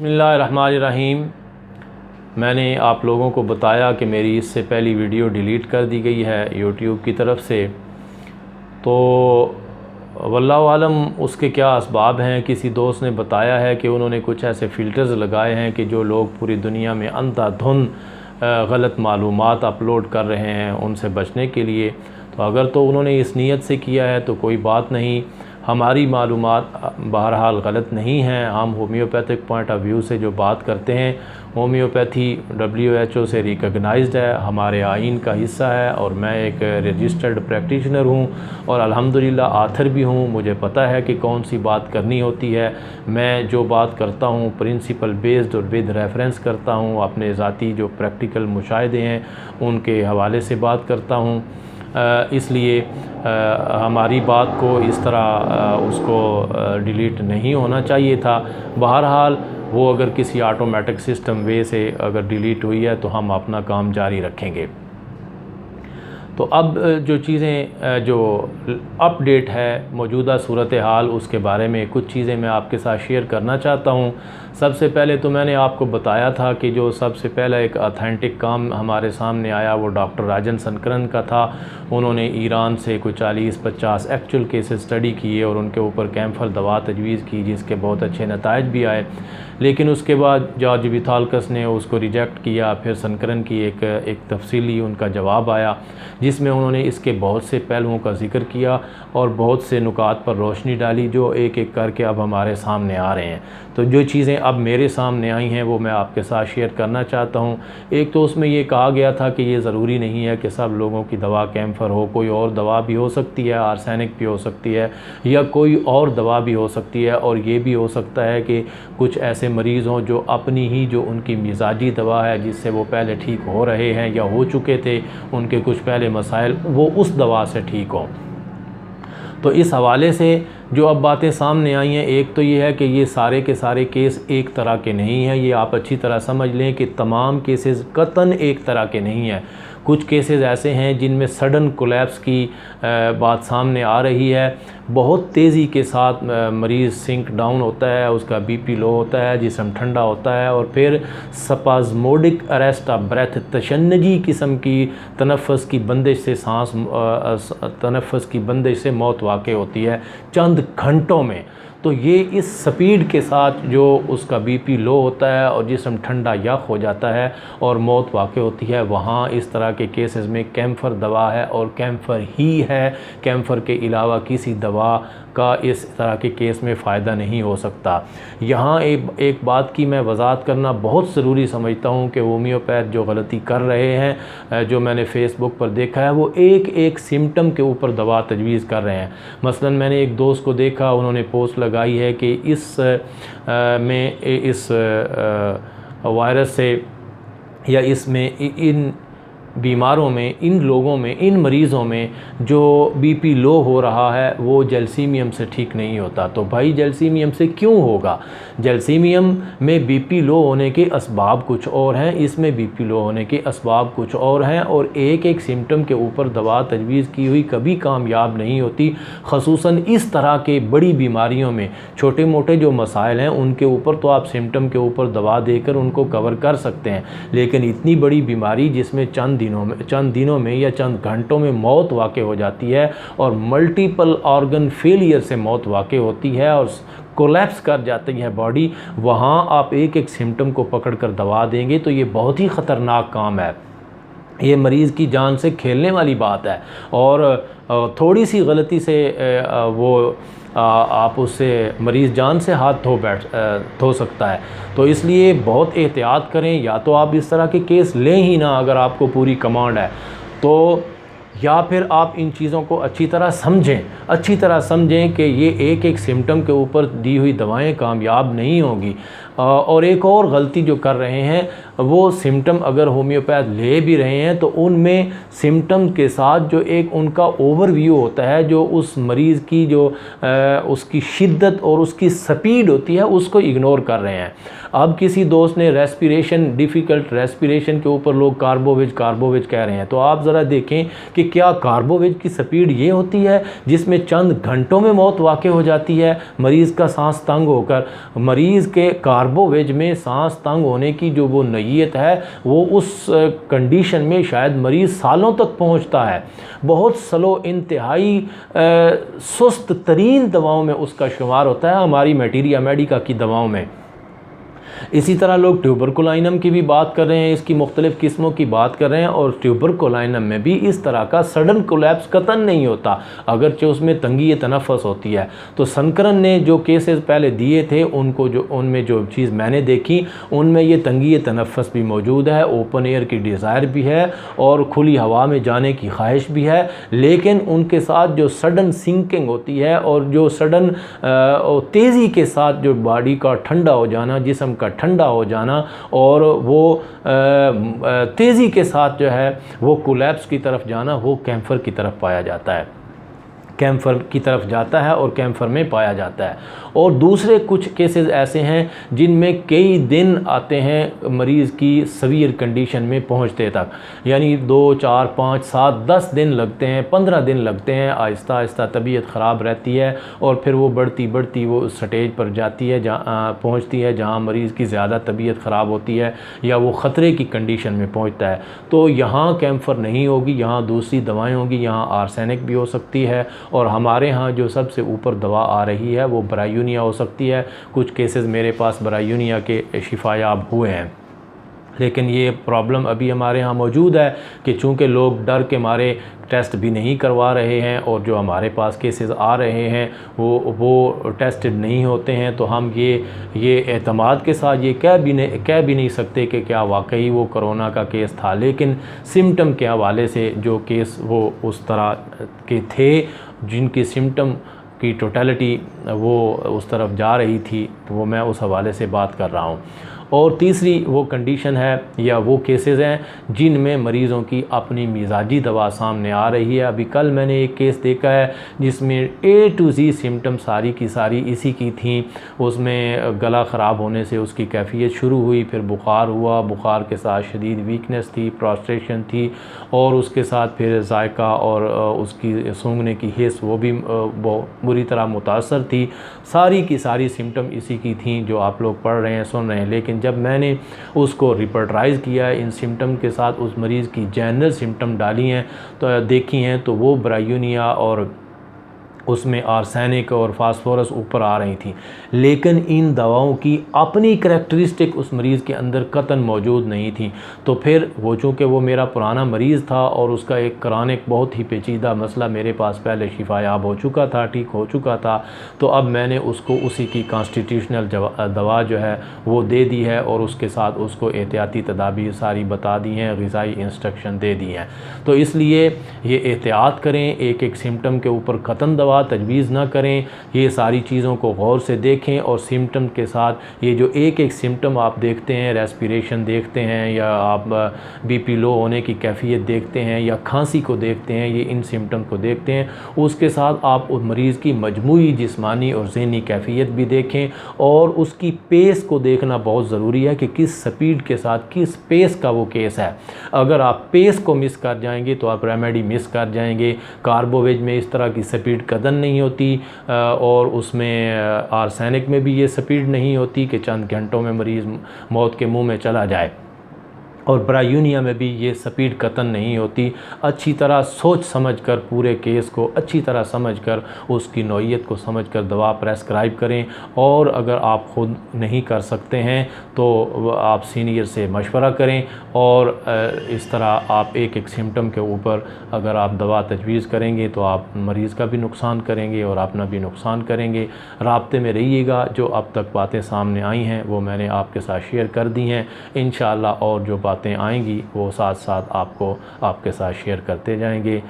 बिस्मिल्लाहिर्रहमानिर्रहीम। मैंने आप लोगों को बताया कि मेरी इससे पहली वीडियो डिलीट कर दी गई है यूट्यूब की तरफ से, तो वल्लाहु आलम उसके क्या असबाब हैं। किसी दोस्त ने बताया है कि उन्होंने कुछ ऐसे फ़िल्टर्स लगाए हैं कि जो लोग पूरी दुनिया में अंधाधुंध गलत मालूमात अपलोड कर रहे हैं उनसे बचने के लिए। तो अगर तो उन्होंने इस नीयत से किया है तो कोई बात नहीं, हमारी मालूमात बहरहाल गलत नहीं हैं। हम होम्योपैथिक पॉइंट ऑफ व्यू से जो बात करते हैं, होम्योपैथी WHO से रिकग्नाइज्ड है, हमारे आइन का हिस्सा है और मैं एक रजिस्टर्ड प्रैक्टिशनर हूँ और अल्हम्दुलिल्लाह आथर भी हूँ। मुझे पता है कि कौन सी बात करनी होती है। मैं जो बात करता हूँ प्रिंसिपल बेस्ड और विद रेफरेंस करता हूँ, अपने ज़ाती जो प्रैक्टिकल मुशाहिदे हैं उनके हवाले से बात करता हूँ। इसलिए हमारी बात को इस तरह उसको डिलीट नहीं होना चाहिए था। बहरहाल वो अगर किसी ऑटोमेटिक सिस्टम वे से अगर डिलीट हुई है तो हम अपना काम जारी रखेंगे। तो अब जो चीज़ें जो अपडेट है मौजूदा सूरत हाल, उसके बारे में कुछ चीज़ें मैं आपके साथ शेयर करना चाहता हूँ। सबसे पहले तो मैंने आपको बताया था कि जो सबसे पहला एक ऑथेंटिक काम हमारे सामने आया वो डॉक्टर राजन सनकरन का था। उन्होंने ईरान से कोई 40-50 एक्चुअल केसेस स्टडी किए और उनके ऊपर कैम्फर दवा तजवीज़ की, जिसके बहुत अच्छे नताइज भी आए। लेकिन उसके बाद जॉर्ज विथाल्कस ने उसको रिजेक्ट किया। फिर सनकरन की एक तफसीली उनका जवाब आया जिसमें उन्होंने इसके बहुत से पहलुओं का ज़िक्र किया और बहुत से नुकात पर रोशनी डाली जो एक एक करके अब हमारे सामने आ रहे हैं। तो जो चीज़ें अब मेरे सामने आई हैं वो मैं आपके साथ शेयर करना चाहता हूँ। एक तो उसमें ये कहा गया था कि ये ज़रूरी नहीं है कि सब लोगों की दवा कैम्फर हो, कोई और दवा भी हो सकती है, आर्सेनिक भी हो सकती है या कोई और दवा भी हो सकती है। और ये भी हो सकता है कि कुछ ऐसे मरीज़ हों जो अपनी ही जो उनकी मिजाजी दवा है जिससे वो पहले ठीक हो रहे हैं या हो चुके थे, उनके कुछ पहले मसाइल, वो उस दवा से ठीक हों। तो इस हवाले से जो अब बातें सामने आई हैं, एक तो ये है कि ये सारे के सारे केस एक तरह के नहीं हैं। ये आप अच्छी तरह समझ लें कि तमाम केसेस कतन एक तरह के नहीं हैं। कुछ केसेस ऐसे हैं जिनमें सडन कोलैप्स की बात सामने आ रही है। बहुत तेज़ी के साथ मरीज़ सिंक डाउन होता है, उसका BP लो होता है, जिस्म ठंडा होता है और फिर स्पाज़मोडिक अरेस्ट ऑफ ब्रेथ, तशन्नजी किस्म की तनफ़्फ़ुस की बंदिश से तनफ़्फ़ुस की बंदिश से मौत वाक़ई होती है चंद घंटों में। तो ये इस स्पीड के साथ जो उसका BP लो होता है और जिस्म ठंडा यख हो जाता है और मौत वाक़ई होती है, वहाँ इस तरह के केसेस में कैम्फर दवा है और कैम्फर ही है। कैम्फर के अलावा किसी दवा का इस तरह के केस में फ़ायदा नहीं हो सकता। यहाँ एक बात की मैं वजाहत करना बहुत ज़रूरी समझता हूँ कि होम्योपैथ जो गलती कर रहे हैं, जो मैंने फ़ेसबुक पर देखा है, वो एक एक सिम्टम के ऊपर दवा तजवीज़ कर रहे हैं। मसलन मैंने एक दोस्त को देखा, उन्होंने पोस्ट लगाई है कि इस वायरस से या इसमें इन बीमारों में, इन लोगों में, इन मरीज़ों में जो BP लो हो रहा है वो जैल्सीमियम से ठीक नहीं होता। तो भाई जैल्सीमियम से क्यों होगा? जैल्सीमियम में BP लो होने के असबाब कुछ और हैं, इसमें BP लो होने के असबाब कुछ और हैं और एक एक सिम्टम के ऊपर दवा तजवीज़ की हुई कभी कामयाब नहीं होती। ख़ुसूसन इस तरह के बड़ी बीमारियों में छोटे मोटे जो मसाइल हैं उनके ऊपर तो आप सिम्टम के ऊपर दवा देकर उनको कवर कर सकते हैं, लेकिन इतनी बड़ी बीमारी जिसमें चंद दिनों में या चंद घंटों में मौत वाक़ई हो जाती है और मल्टीपल ऑर्गन फेलियर से मौत वाक़ई होती है और कोलैप्स कर जाती है बॉडी, वहाँ आप एक एक सिम्टम को पकड़ कर दवा देंगे तो ये बहुत ही ख़तरनाक काम है। ये मरीज़ की जान से खेलने वाली बात है और थोड़ी सी गलती से आप उससे मरीज़ जान से हाथ धो सकता है। तो इसलिए बहुत एहतियात करें। या तो आप इस तरह के केस लें ही ना अगर आपको पूरी कमांड है तो, या फिर आप इन चीज़ों को अच्छी तरह समझें कि ये एक एक सिम्टम के ऊपर दी हुई दवाएं कामयाब नहीं होंगी। और एक और गलती जो कर रहे हैं वो सिम्टम अगर होम्योपैथ ले भी रहे हैं तो उनमें सिम्टम के साथ जो एक उनका ओवरव्यू होता है, जो उस मरीज़ की जो उसकी शिद्दत और उसकी स्पीड होती है उसको इग्नोर कर रहे हैं। अब किसी दोस्त ने डिफ़िकल्ट रेस्पिरेशन के ऊपर लोग कार्बोविज कह रहे हैं, तो आप ज़रा देखें कि कि क्या कार्बोवेज की स्पीड ये होती है जिसमें चंद घंटों में मौत वाक़ हो जाती है मरीज़ का सांस तंग होकर। मरीज़ के कार्बोवेज में सांस तंग होने की जो वो नय्यत है वो उस कंडीशन में शायद मरीज़ सालों तक पहुंचता है। बहुत स्लो, इंतहाई सुस्त तरीन दवाओं में उसका शुमार होता है हमारी मैटीरिया मेडिका की दवाओं में। इसी तरह लोग ट्यूबरकुलाइनम की भी बात कर रहे हैं, इसकी मुख्तलिफ़ किस्मों की बात कर रहे हैं, और ट्यूबरकुलाइनम में भी इस तरह का सडन कोलैप्स कतन नहीं होता, अगरचे उसमें तंगी तनफ़स होती है। तो संकरन ने जो केसेस पहले दिए थे उनमें जो चीज़ मैंने देखी उनमें ये तंगी तनफ़स भी मौजूद है, ओपन एयर की डिज़ायर भी है और खुली हवा में जाने की ख्वाहिश भी है, लेकिन उनके साथ जो सडन सिंकिंग होती है और जो सडन तेज़ी के साथ जो बॉडी का ठंडा हो जाना, जिस्म का ठंडा हो जाना, और वो तेज़ी के साथ जो है वो कोलैप्स की तरफ जाना, वो कैंसर की तरफ पाया जाता है, कैंसर की तरफ जाता है और कैंसर में पाया जाता है। और दूसरे कुछ केसेस ऐसे हैं जिनमें कई दिन आते हैं मरीज़ की सवीर कंडीशन में पहुंचते तक, यानी 2, 4, 5, 7, 10 दिन लगते हैं, 15 दिन लगते हैं, आहिस्ता आहिस्ता तबीयत ख़राब रहती है और फिर वो बढ़ती बढ़ती वो स्टेज पर जाती है जहाँ पहुँचती है जहाँ मरीज़ की ज़्यादा तबीयत ख़राब होती है या वो ख़तरे की कंडीशन में पहुँचता है। तो यहाँ कैंसर नहीं होगी, यहाँ दूसरी दवाएँ होंगी, यहाँ आर्सेनिक भी हो सकती है, और हमारे यहाँ जो सबसे ऊपर दवा आ रही है वो ब्रायूनिया हो सकती है। कुछ केसेस मेरे पास ब्रायूनिया के शिफायाब हुए हैं, लेकिन ये प्रॉब्लम अभी हमारे यहाँ मौजूद है कि चूँकि लोग डर के मारे टेस्ट भी नहीं करवा रहे हैं और जो हमारे पास केसेस आ रहे हैं वो टेस्टेड नहीं होते हैं, तो हम ये एतमाद के साथ ये कह भी नहीं सकते कि क्या वाकई वो कोरोना का केस था। लेकिन सिम्टम के हवाले से जो केस वो उस तरह के थे जिनकी सिम्टम की टोटलिटी वो उस तरफ जा रही थी, तो वो मैं उस हवाले से बात कर रहा हूँ। और तीसरी वो कंडीशन है या वो केसेस हैं जिनमें मरीज़ों की अपनी मिजाजी दवा सामने आ रही है। अभी कल मैंने एक केस देखा है जिसमें A to Z सिम्टम सारी की सारी इसी की थी। उसमें गला ख़राब होने से उसकी कैफियत शुरू हुई, फिर बुखार हुआ, बुखार के साथ शदीद वीकनेस थी, प्रोस्ट्रेशन थी, और उसके साथ फिर जायका और उसकी सूंघने की हिस्स वो भी बुरी तरह मुतासर थी। सारी की सारी सिम्टम इसी की थी जो आप लोग पढ़ रहे हैं, सुन रहे हैं। लेकिन जब मैंने उसको रिपोर्टराइज़ किया है, इन सिम्टम के साथ उस मरीज़ की जनरल सिम्टम डाली हैं तो देखी हैं, तो वो ब्रायूनिया और उसमें आर्सेनिक और फास्फोरस ऊपर आ रही थी। लेकिन इन दवाओं की अपनी करैक्टरिस्टिक उस मरीज़ के अंदर कतन मौजूद नहीं थी। तो फिर वो चूँकि वो मेरा पुराना मरीज़ था और उसका एक क्रॉनिक बहुत ही पेचीदा मसला मेरे पास पहले शिफायाब हो चुका था, ठीक हो चुका था, तो अब मैंने उसको उसी की कॉन्स्टिट्यूशनल दवा जो है वो दे दी है और उसके साथ उसको एहतियाती तदाबीर सारी बता दी हैं, ग़िज़ाई इंस्ट्रक्शन दे दी हैं। तो इसलिए ये एहतियात करें, एक एक सिम्टम के ऊपर कतन दवा तजवीज़ ना करें, ये सारी चीज़ों को गौर से देखें। और सिम्टम के साथ ये जो एक एक सिम्टम आप देखते हैं, रेस्पिरेशन देखते हैं या आप बीपी लो होने की कैफियत देखते हैं या खांसी को देखते हैं, ये इन सिम्टम को देखते हैं, उसके साथ आप उस मरीज़ की मजमूई जिस्मानी और ज़हनी कैफियत भी देखें। और उसकी पेस को देखना बहुत ज़रूरी है कि किस स्पीड के साथ, किस पेस का वो केस है। अगर आप पेस को मिस कर जाएंगे तो आप रेमेडी मिस कर जाएंगे। कार्बोवेज में इस तरह की स्पीड कदम नहीं होती और उसमें आर्सेनिक में भी ये स्पीड नहीं होती कि चंद घंटों में मरीज़ मौत के मुंह में चला जाए। और ब्रायूनिया में भी ये स्पीड कतन नहीं होती। अच्छी तरह सोच समझकर पूरे केस को अच्छी तरह समझकर उसकी नौइयत को समझकर दवा प्रेस्क्राइब करें। और अगर आप ख़ुद नहीं कर सकते हैं तो आप सीनियर से मशवरा करें। और इस तरह आप एक एक सिम्टम के ऊपर अगर आप दवा तजवीज़ करेंगे तो आप मरीज़ का भी नुकसान करेंगे और अपना भी नुकसान करेंगे। राब्ते में रहिएगा। जो अब तक बातें सामने आई हैं वो मैंने आपके साथ शेयर कर दी हैं। इंशाअल्लाह और जो बातें आएंगी वो साथ साथ आपको आपके साथ शेयर करते जाएंगे।